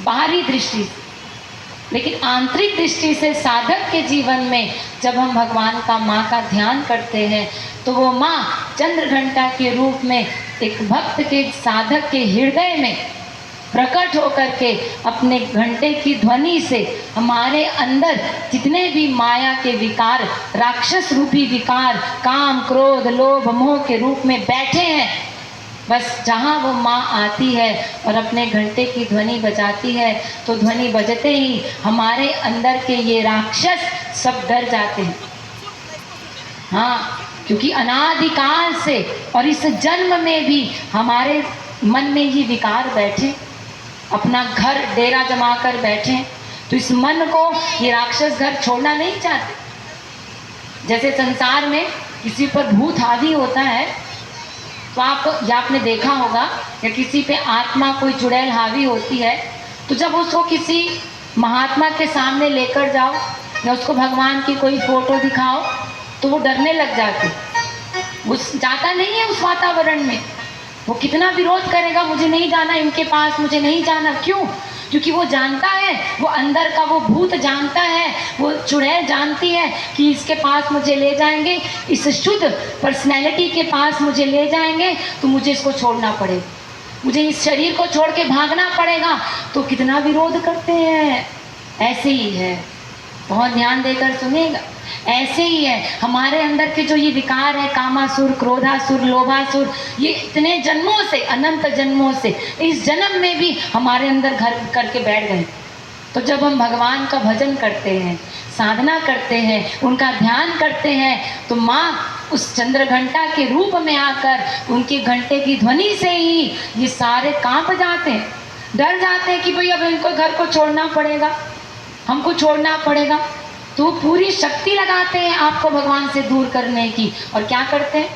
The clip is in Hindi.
बाहरी दृष्टि से, लेकिन आंतरिक दृष्टि से साधक के जीवन में जब हम भगवान का, माँ का ध्यान करते हैं तो वो माँ चंद्र घंटा के रूप में एक भक्त के, साधक के हृदय में प्रकट होकर के अपने घंटे की ध्वनि से हमारे अंदर जितने भी माया के विकार, राक्षस रूपी विकार, काम, क्रोध, लोभ, मोह के रूप में बैठे हैं, बस जहाँ वो माँ आती है और अपने घंटे की ध्वनि बजाती है तो ध्वनि बजते ही हमारे अंदर के ये राक्षस सब डर जाते हैं। हाँ, क्योंकि अनादिकाल से और इस जन्म में भी हमारे मन में ये विकार बैठे, अपना घर डेरा जमा कर बैठे, तो इस मन को ये राक्षस घर छोड़ना नहीं चाहते। जैसे संसार में किसी पर भूत हावी होता है तो आपने देखा होगा, या किसी पे आत्मा कोई चुड़ैल हावी होती है तो जब उसको किसी महात्मा के सामने लेकर जाओ या उसको भगवान की कोई फोटो दिखाओ तो वो डरने लग जाते, वो जाता नहीं है उस वातावरण में। वो कितना विरोध करेगा, मुझे नहीं जाना इनके पास, मुझे नहीं जाना। क्यों? क्योंकि वो जानता है, वो अंदर का वो भूत जानता है, वो चुड़ैल जानती है कि इसके पास मुझे ले जाएंगे, इस शुद्ध पर्सनैलिटी के पास मुझे ले जाएंगे तो मुझे इसको छोड़ना पड़ेगा, मुझे इस शरीर को छोड़ के भागना पड़ेगा। तो कितना विरोध करते हैं। ऐसे ही है, बहुत ध्यान देकर सुनिएगा, ऐसे ही है हमारे अंदर के जो ये विकार है, कामासुर, क्रोधासुर, लोभासुर, ये इतने जन्मों से, अनंत जन्मों से, इस जन्म में भी हमारे अंदर घर करके बैठ गए। तो जब हम भगवान का भजन करते हैं, साधना करते हैं, उनका ध्यान करते हैं, तो माँ उस चंद्र घंटा के रूप में आकर उनके घंटे की ध्वनि से ही ये सारे कांप जाते हैं, डर जाते हैं कि भाई अब इनको घर को छोड़ना पड़ेगा, हमको छोड़ना पड़ेगा। तो पूरी शक्ति लगाते हैं आपको भगवान से दूर करने की, और क्या करते हैं,